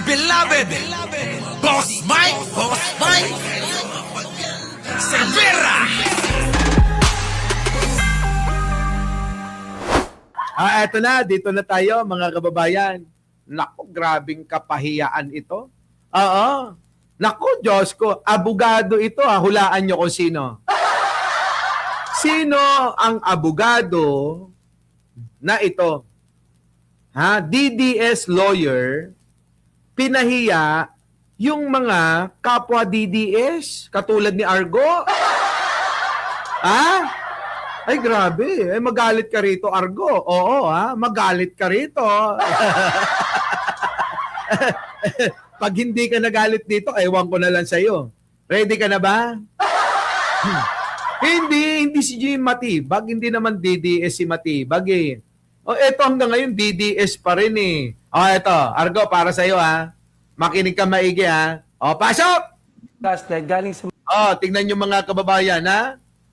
beloved Boss Mike Cervera. Eto na, dito na tayo mga kababayan. Naku, grabing kapahiyaan ito. Oo. Naku, Diyos ko, abogado ito. Hulaan nyo kung sino. Sino ang abogado na ito? DDS lawyer, pinahiya yung mga kapwa DDS, katulad ni Argo. Ay, grabe. Magalit ka rito, Argo. Oo, magalit ka rito. Pag hindi ka nagalit dito, ewan ko na lang sa'yo. Ready ka na ba? Hindi si Jim Matibag. Hindi naman DDS si Matibag eh. Eto hanggang ngayon, DDS pa rin eh. Eto, Argo, para sa'yo Makinig ka maigi pasok! Gaslight galing sa Tingnan nyo mga kababayan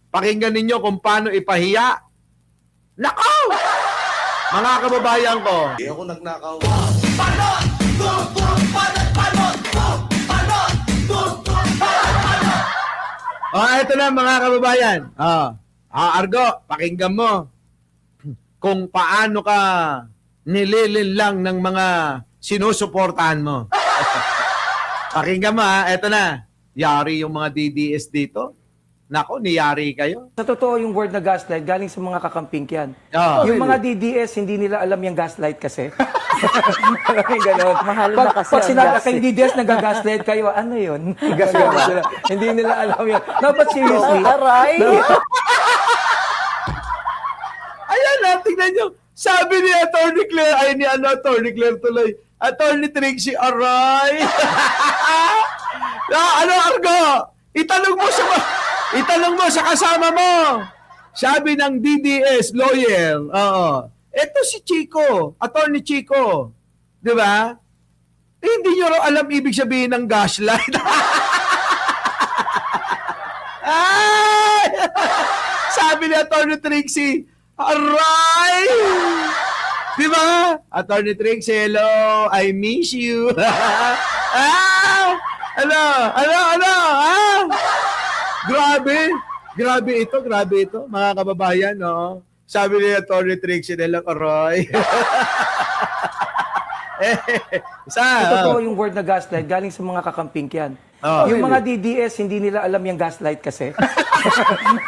Pakinggan ninyo kung paano ipahiya. Nako! Mga kababayan ko. Hindi ako nagnakaw. Ito na mga kababayan. Argo, pakinggan mo. Kung paano ka nililinlang ng mga sinusuportahan mo. Pakinggan mo Ito na. Yari yung mga DDS dito. Nako, niyari kayo. Sa totoo yung word na gaslight galing sa mga kakamping yan. Really? Yung mga DDS hindi nila alam yung gaslight kasi. Alam mo yung ganon. Mahal na kasi Pag ang sinabi gas kay DDS nag-gaslight kayo, ano yun? Hindi nila alam yun. No, but seriously. Aray! Ayan tingnan nyo. Sabi ni Attorney Claire, Attorney Claire tuloy. Attorney Trixie, aray! Argo? Itanong mo sa kasama mo. Sabi ng DDS lawyer, ito si Chico, Attorney Chico. Di ba? Hindi nyo raw alam ibig sabihin ng gaslight. Sabi ni Attorney Trixie, aray! Di ba? Attorney Trixie, hello, I miss you. Ano? Grabe ito, mga kababayan, no? Sabi ni Attorney Trixie nila, Roy. Sa totoo yung word na gaslight galing sa mga kakamping yan. Yung mga DDS hindi nila alam yung gaslight kasi.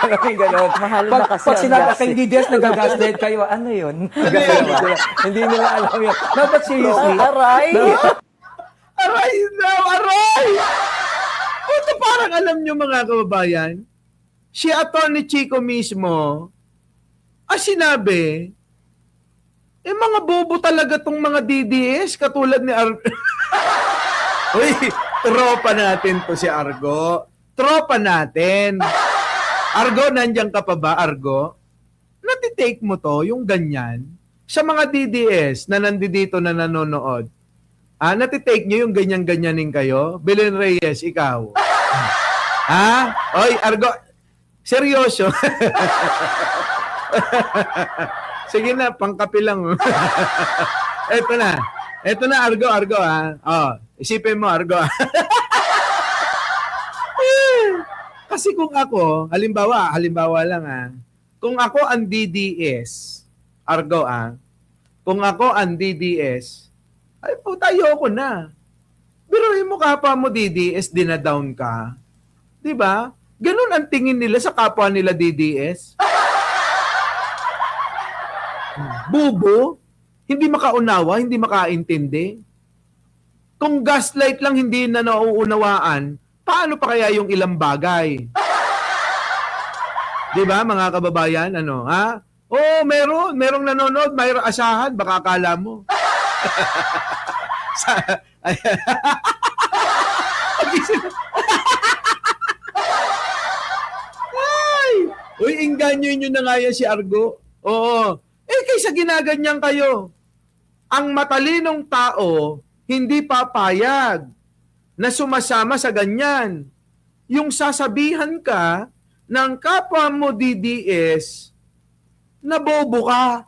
Alam mo yung ganon. Mahal na kasi Pag ang sinabi gas kay DDS nag-gaslight kayo, ano yun? Hindi nila alam yun. No, but seriously. Aray! Aray! Ito parang alam nyo mga kababayan, si Attorney Chico mismo, sinabi, mga bobo talaga tong mga DDS, katulad ni Uy, tropa natin to si Argo. Tropa natin. Argo, nandiyan ka pa ba, Argo? Natitake mo to, yung ganyan, sa mga DDS na nandito na nanonood. Natitake nyo yung ganyan-ganyanin kayo? Belen Reyes, ikaw. Oy, Argo, seryoso. Sige na, pangkapi lang. Eto na, Argo, isipin mo, Argo. Kasi kung ako, halimbawa lang kung ako ang DDS, Argo kung ako ang DDS, ay puta, ayoko na. Biruin mo kapwa mo DDS, dinadown ka. Diba? Ganun ang tingin nila sa kapwa nila DDS. Bubo, hindi makaunawa, hindi makaintindi. Kung gaslight lang hindi na nauunawaan, paano pa kaya yung ilang bagay? Diba, mga kababayan? Merong nanonood, mayroong asahan, baka akala mo. Uy, inganyo nyo na nga yan si Argo. Oo. Kaysa ginaganyan kayo. Ang matalinong tao, hindi papayag na sumasama sa ganyan. Yung sasabihan ka ng kapwa mo DDS na bobo ka.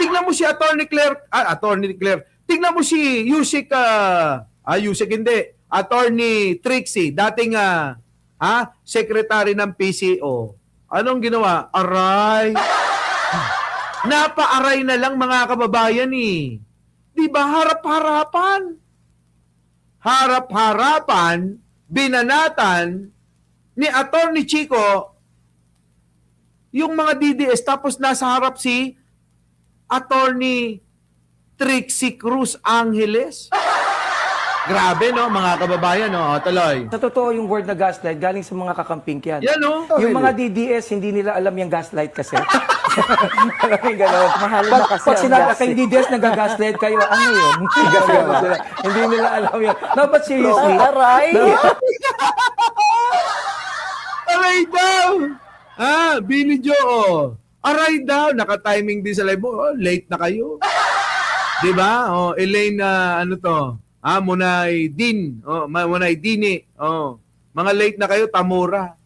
Tingnan mo si Attorney Claire, Tingnan mo si Yusik, Yusik hindi, Attorney Trixie, dating secretary ng PCO. Anong ginawa? Aray. Napaaray na lang mga kababayan eh. Di ba harap-harapan? Harap-harapan, binanatan ni Attorney Chico yung mga DDS tapos nasa harap si Attorney Trixie Cruz Angeles. Grabe, no, mga kababayan, no? Tuloy. Sa totoo, yung word na gaslight, galing sa mga kakamping yan. Yan, no? Yung mga DDS, hindi nila alam yung gaslight kasi. Alam mo yung gano'n? Mahal na kasi Pag ang sinabi gas. kay DDS nag-gaslight kayo, ano yun? Gano'n sila. Hindi nila alam yun. No, but seriously. Aray! Aray daw! Billy Joe, aray daw. Naka-timing din sa live mo. Oh, late na kayo. Diba? Oh, Elaine, ano to? Munay Din. Munay Dini. Mga late na kayo, Tamura.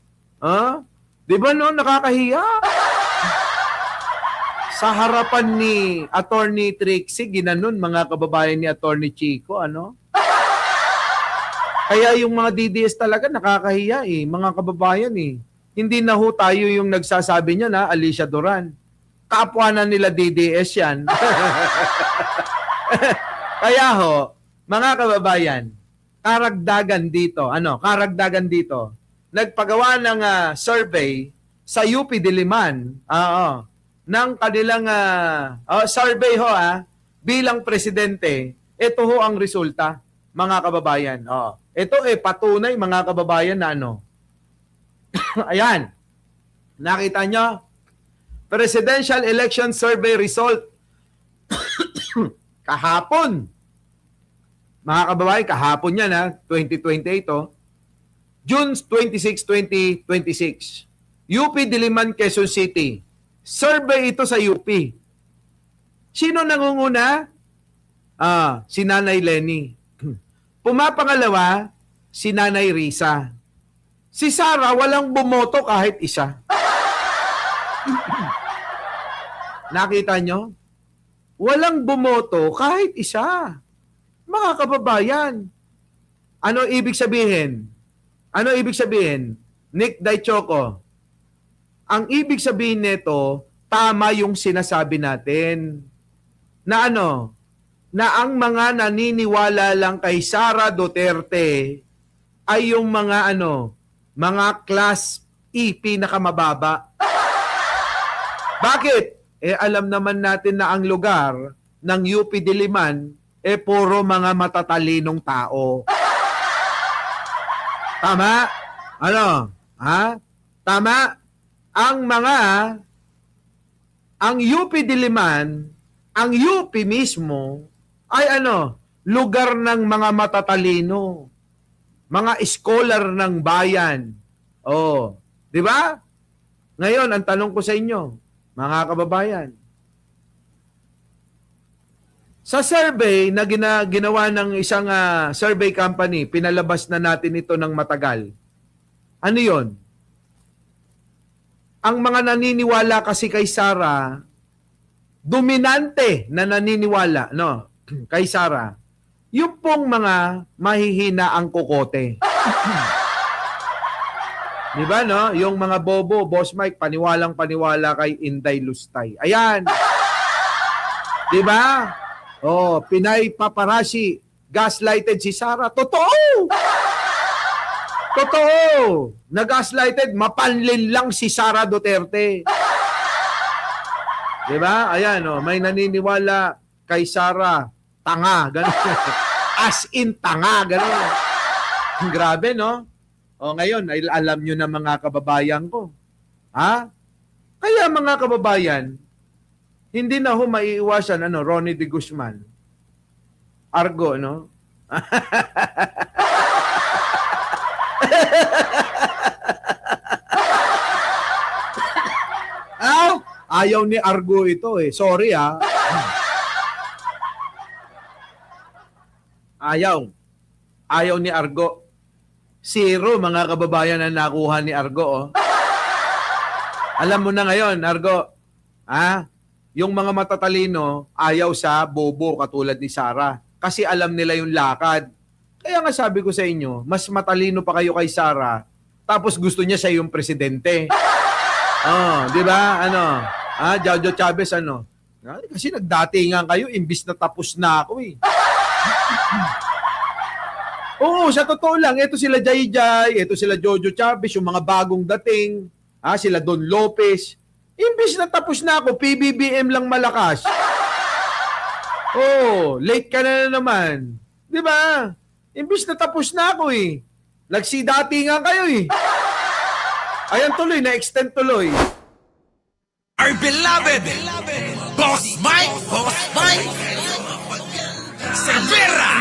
Diba no? Nakakahiya. Sa harapan ni Attorney Trixie, ginanon mga kababayan ni Attorney Chico, ano? Kaya yung mga DDS talaga nakakahiya eh, mga kababayan eh. Hindi na ho tayo yung nagsasabi niya na Alicia Duran. Kapwa na nila DDS yan. Kaya ho, mga kababayan, karagdagan dito, nagpagawa ng survey sa UP Diliman, ng kanilang survey ho, bilang presidente, ito ho ang resulta, mga kababayan. Ito patunay, mga kababayan, na ayan, nakita nyo, Presidential Election Survey Result, kahapon, mga kababayan, kahapon yan 2028 June 26, 2026. UP Diliman, Quezon City. Survey ito sa UP. Sino nangunguna? Si Nanay Lenny. Pumapangalawa, si Nanay Risa. Si Sara, walang bumoto kahit isa. Nakita nyo? Walang bumoto kahit isa. Mga kababayan, ano ibig sabihin? Ano ibig sabihin? Nick Daichoco, ang ibig sabihin nito, tama yung sinasabi natin. Na na ang mga naniniwala lang kay Sara Duterte ay yung mga mga class E pinakamababa. Bakit? Alam naman natin na ang lugar ng UP Diliman puro mga matatalinong tao. Tama? Tama? Ang UP Diliman, ang UP mismo, ay lugar ng mga matatalino. Mga scholar ng bayan. Di ba? Ngayon, ang tanong ko sa inyo, mga kababayan, sa survey na ginawa ng isang survey company, pinalabas na natin ito ng matagal. Ano yon? Ang mga naniniwala kasi kay Sara, dominante na naniniwala kay Sara, yung pong mga mahihina ang kokote. Di ba, no? Yung mga bobo, Boss Mike, paniwalang-paniwala kay Inday Lustay. Ayan. Di ba? Pinay paparazzi, gaslighted si Sara. Totoo! Totoo! Nag-gaslighted, mapanlin lang si Sara Duterte. Di ba? Ayan, may naniniwala kay Sara, tanga, gano'n. As in tanga, gano'n. Grabe, no? Ngayon, alam nyo na mga kababayan ko. Kaya mga kababayan, hindi na ho maiiwasan, Ronnie de Guzman. Argo, no? Ayaw ni Argo ito Sorry Ayaw ni Argo. 0 mga kababayan na nakuha ni Argo Alam mo na ngayon, Argo. yung mga matatalino ayaw sa bobo katulad ni Sara. Kasi alam nila yung lakad. Kaya nga sabi ko sa inyo, mas matalino pa kayo kay Sara, tapos gusto niya siya yung presidente. Oh, di ba? Ano? Jojo Chavez, ano? Kasi nagdatingan kayo, imbis na tapos na ako eh. Oo, sa totoo lang, ito sila Jayjay, ito sila Jojo Chavez, yung mga bagong dating, sila Don Lopez. Imbis na tapos na ako, PBBM lang malakas. Oh, late ka na naman. Di ba? Imbis na tapos na ako eh. Nagsidatingan kayo eh. Ayan tuloy, na-extend tuloy. Our beloved Boss Mike Cervera.